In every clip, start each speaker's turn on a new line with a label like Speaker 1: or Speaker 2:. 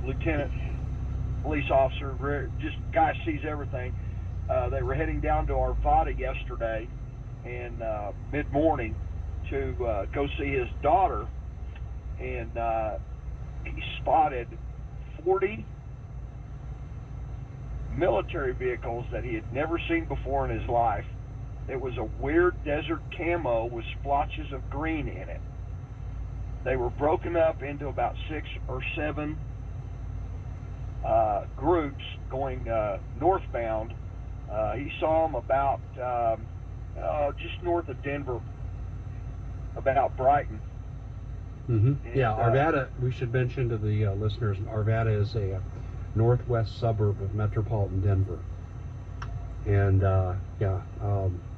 Speaker 1: lieutenant, police officer, just guy sees everything. They were heading down to Arvada yesterday and mid-morning to go see his daughter, and he spotted 40 military vehicles that he had never seen before in his life. It was a weird desert camo with splotches of green in it. They were broken up into about 6 or 7 groups going northbound. He saw them about just north of Denver, about Brighton.
Speaker 2: Mm-hmm. Yeah, Arvada, we should mention to the listeners, Arvada is a northwest suburb of metropolitan Denver. And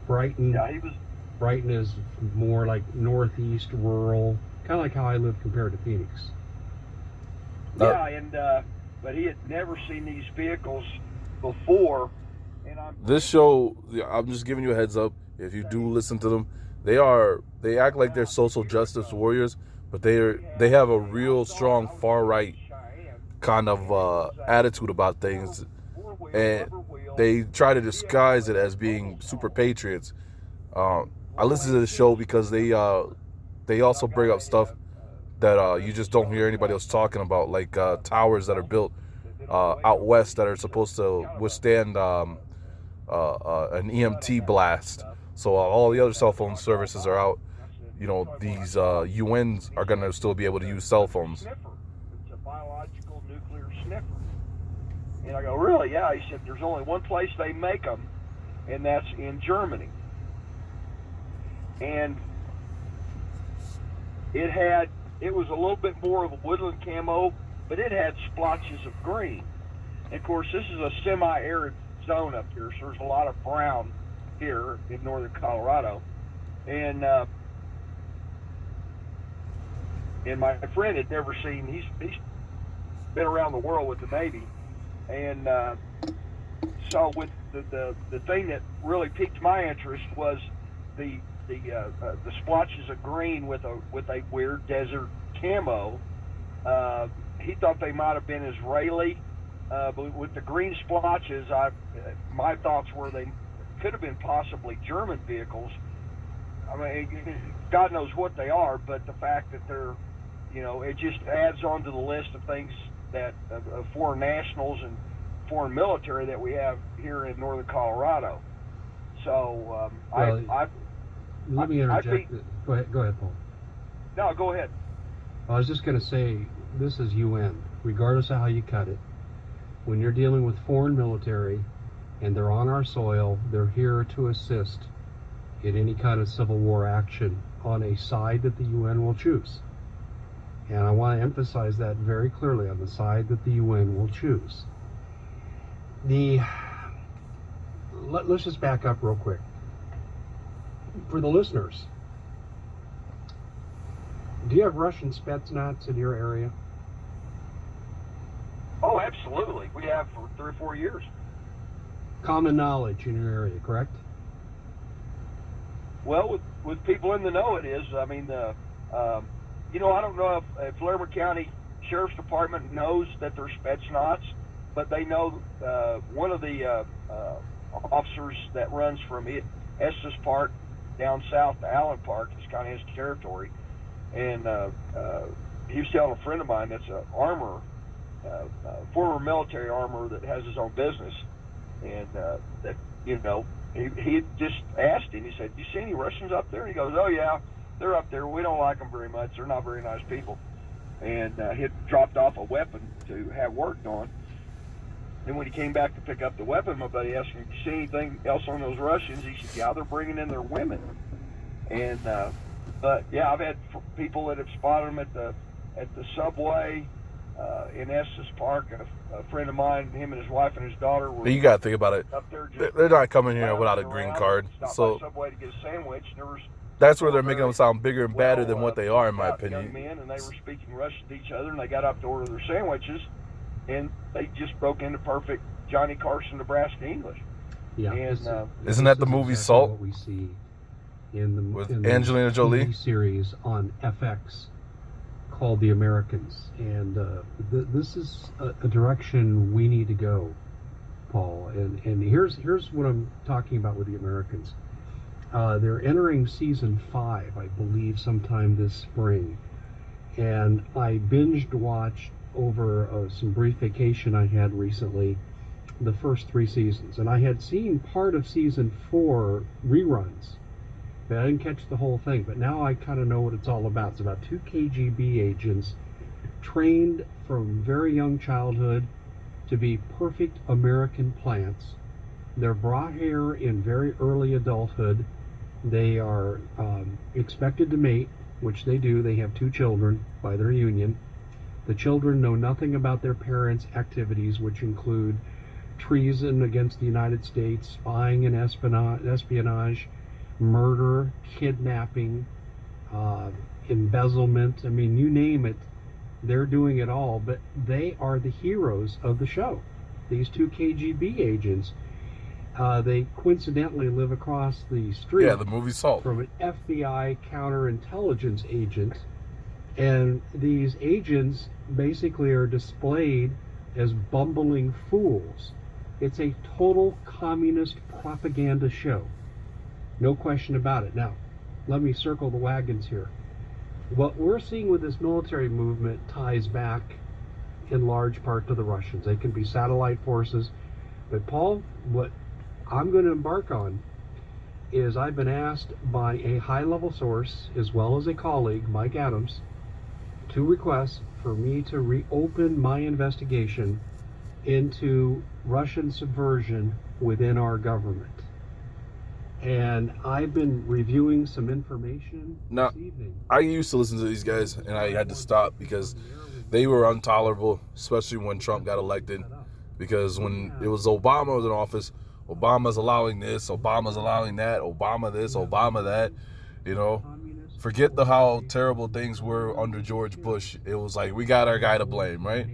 Speaker 2: Brighton.
Speaker 1: Yeah, he was.
Speaker 2: Brighton is more like northeast rural, kind of like how I live compared to Phoenix.
Speaker 1: Yeah, and but he had never seen these vehicles before. And
Speaker 3: this show, I'm just giving you a heads up. If you do listen to them, they act like they're social justice warriors, but they have a real strong far right kind of attitude about things, and they try to disguise it as being super patriots. I listen to the show because they also bring up stuff that you just don't hear anybody else talking about, like towers that are built out west that are supposed to withstand an EMT blast. So all the other cell phone services are out. You know, these UNs are going to still be able to use cell phones.
Speaker 1: It's a biological nuclear sniffer. And I go, really? Yeah. He said, there's only one place they make them, and that's in Germany. And it was a little bit more of a woodland camo, but it had splotches of green. And of course, this is a semi-arid zone up here, so there's a lot of brown here in northern Colorado. And my friend had never seen. He's been around the world with the Navy, and so with the thing that really piqued my interest was the splotches of green with a weird desert camo. He thought they might have been Israeli, but with the green splotches, my thoughts were they could have been possibly German vehicles. I mean, God knows what they are, but the fact that they're, it just adds on to the list of things that of foreign nationals and foreign military that we have here in northern Colorado. So
Speaker 2: let me interject. Go ahead, Paul.
Speaker 1: No, go ahead.
Speaker 2: I was just going to say, this is UN, regardless of how you cut it. When you're dealing with foreign military and they're on our soil, they're here to assist in any kind of civil war action on a side that the UN will choose. And I want to emphasize that very clearly, on the side that the UN will choose. Let's just back up real quick. For the listeners, do you have Russian Spetsnaz in your area?
Speaker 1: Oh, absolutely. We have for 3 or 4 years.
Speaker 2: Common knowledge in your area, correct?
Speaker 1: Well, with people in the know, it is. I mean, I don't know if Larimer County Sheriff's Department knows that they're Spetsnaz, but they know one of the officers that runs from Estes Park down south to Allen Park is kind of his territory. And he was telling a friend of mine that's an armorer, former military armorer that has his own business, and that he just asked him. He said, "You see any Russians up there?" And he goes, "Oh yeah, they're up there. We don't like them very much. They're not very nice people." And he had dropped off a weapon to have worked on. And when he came back to pick up the weapon, my buddy asked him, "You see anything else on those Russians?" He said, "Yeah, they're bringing in their women." And but yeah, I've had people that have spotted them at the subway in Estes Park. A friend of mine, him and his wife and his daughter were.
Speaker 3: You got to think about it.
Speaker 1: Up there,
Speaker 3: they're not coming here without a green card, so
Speaker 1: subway to get a sandwich.
Speaker 3: that's where they're making them sound bigger and badder than what they are, in my opinion.
Speaker 1: Young men, and they were speaking Russian to each other, and they got up to order their sandwiches, and they just broke into perfect Johnny Carson, Nebraska English.
Speaker 2: Yeah.
Speaker 1: And
Speaker 3: isn't that the movie
Speaker 2: exactly
Speaker 3: Salt?
Speaker 2: What we see in the
Speaker 3: with Angelina Jolie
Speaker 2: TV series on FX called the Americans, and this is a direction we need to go, Paul. And here's what I'm talking about with the Americans. They're entering season 5, I believe, sometime this spring, and I binged watched over some brief vacation I had recently the first 3 seasons, and I had seen part of season 4 reruns. But I didn't catch the whole thing, but now I kind of know what it's all about. It's about 2 KGB agents trained from very young childhood to be perfect American plants. They're brought here in very early adulthood. They are expected to mate, which they do. They have 2 children by their union. The children know nothing about their parents' activities, which include treason against the United States, spying and espionage, murder, kidnapping, embezzlement. I mean, you name it, they're doing it all. But they are the heroes of the show. These 2 KGB agents, they coincidentally live across the street.
Speaker 3: Yeah, the movie Salt.
Speaker 2: From an FBI counterintelligence agent. And these agents basically are displayed as bumbling fools. It's a total communist propaganda show. No question about it. Now, let me circle the wagons here. What we're seeing with this military movement ties back in large part to the Russians. They can be satellite forces. But Paul, what I'm going to embark on is I've been asked by a high-level source, as well as a colleague, Mike Adams, to request for me to reopen my investigation into Russian subversion within our government. And I've been reviewing some information
Speaker 3: Now,
Speaker 2: this evening.
Speaker 3: I used to listen to these guys, and I had to stop because they were intolerable, especially when Trump got elected. Because when it was Obama was in office, Obama's allowing this, Obama's allowing that, Obama this, Obama that, you know. Forget how terrible things were under George Bush. It was like, we got our guy to blame, right?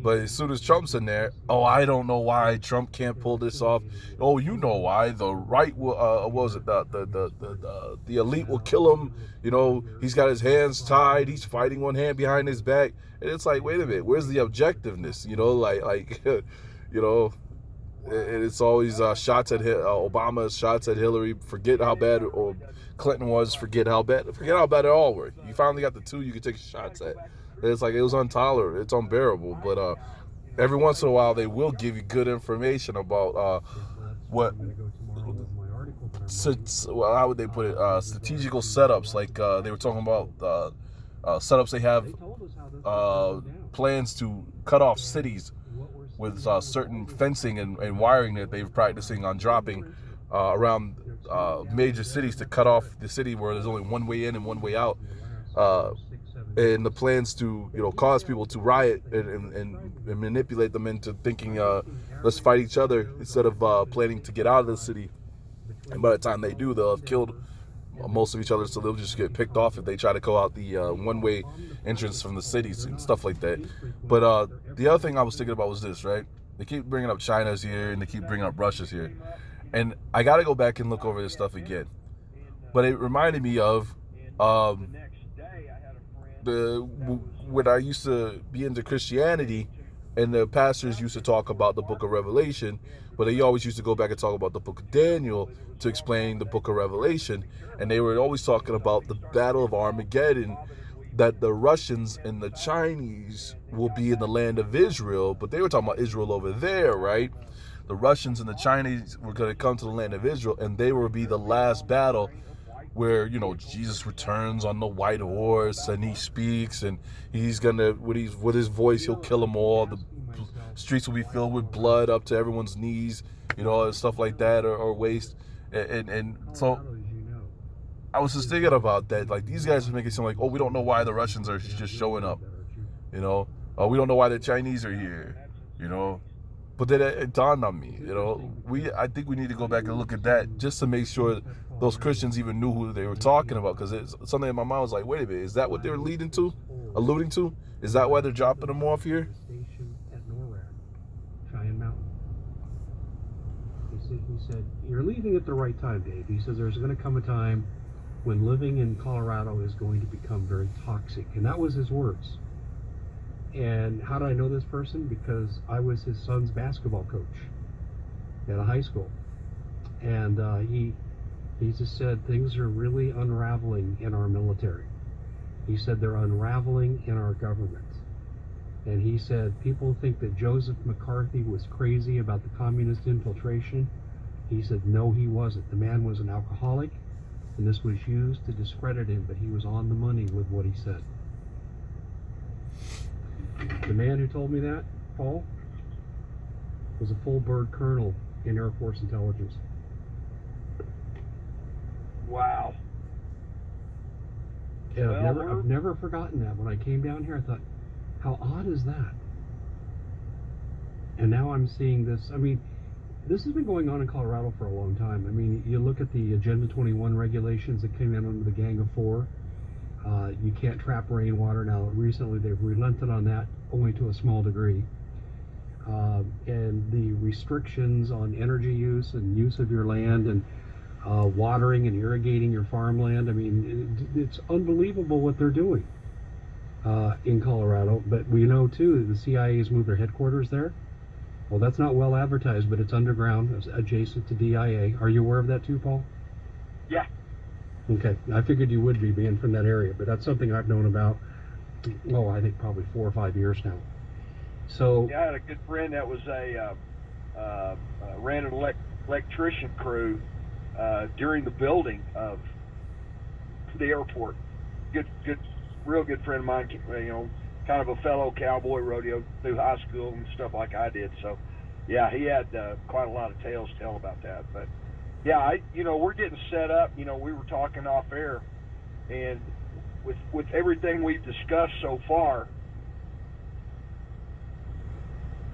Speaker 3: But as soon as Trump's in there, oh, I don't know why Trump can't pull this off. Oh, you know why. The right will, what was it? The elite will kill him. You know, he's got his hands tied. He's fighting one hand behind his back. And it's like, wait a minute, where's the objectiveness? You know, like you know, it's always shots at Obama, shots at Hillary. Forget how bad or Clinton was. Forget how bad it all were. You finally got the 2 you could take shots at. It's like, it was intolerable. It's unbearable. But every once in a while, they will give you good information about what. Well, how would they put it? Strategical setups. Like they were talking about setups they have, plans to cut off cities with certain fencing and wiring that they're practicing on dropping around major cities to cut off the city where there's only one way in and one way out. And the plans to, you know, cause people to riot and manipulate them into thinking, let's fight each other instead of planning to get out of the city. And by the time they do, they'll have killed most of each other, so they'll just get picked off if they try to go out the one-way entrance from the cities and stuff like that. But the other thing I was thinking about was this, right? They keep bringing up China's here and they keep bringing up Russia's here. And I got to go back and look over this stuff again. But it reminded me of when I used to be into Christianity, and the pastors used to talk about the book of Revelation, but they always used to go back and talk about the book of Daniel to explain the book of Revelation. And they were always talking about the Battle of Armageddon, that the Russians and the Chinese will be in the land of Israel, but they were talking about Israel over there, right? The Russians and the Chinese were going to come to the land of Israel, and they will be the last battle where, you know, Jesus returns on the white horse and he speaks, and he's gonna, with his voice, he'll kill them all. The streets will be filled with blood up to everyone's knees, you know, and stuff like that, or waist. And so I was just thinking about that. Like, these guys are making it seem like, oh, we don't know why the Russians are just showing up, you know. We don't know why the Chinese are here, you know. But then it dawned on me, you know, I think we need to go back and look at that just to make sure those Christians even knew who they were talking about, because something in my mind was like, wait a minute, is that what they're alluding to? Is that why they're dropping them off here?
Speaker 2: Cheyenne Mountain. He said, you're leaving at the right time, Dave. He says there's going to come a time when living in Colorado is going to become very toxic. And that was his words. And how did I know this person? Because I was his son's basketball coach at a high school. And he just said things are really unraveling in our military. He said they're unraveling in our government. And he said people think that Joseph McCarthy was crazy about the communist infiltration. He said no, he wasn't. The man was an alcoholic, and this was used to discredit him, but he was on the money with what he said. The man who told me that, Paul, was a full bird colonel in Air Force intelligence.
Speaker 1: Wow.
Speaker 2: Yeah,
Speaker 1: Well,
Speaker 2: I've never forgotten that. When I came down here, I thought, how odd is that? And now I'm seeing this. I mean, this has been going on in Colorado for a long time. I mean, you look at the Agenda 21 regulations that came in under the Gang of Four. You can't trap rainwater. Now, recently they've relented on that, only to a small degree. And the restrictions on energy use and use of your land and watering and irrigating your farmland. I mean, it's unbelievable what they're doing in Colorado. But we know, too, that the CIA has moved their headquarters there. Well, that's not well advertised, but it's underground, it's adjacent to DIA. Are you aware of that, too, Paul?
Speaker 1: Yeah.
Speaker 2: Okay. I figured you would be, being from that area. But that's something I've known about, I think probably 4 or 5 years now. So
Speaker 1: Yeah, I had a good friend that was ran an electrician crew during the building of the airport. Real good friend of mine. You know, kind of a fellow cowboy, rodeo through high school and stuff like I did. So, yeah, he had quite a lot of tales to tell about that. But yeah, we're getting set up. You know, we were talking off air, and with everything we've discussed so far,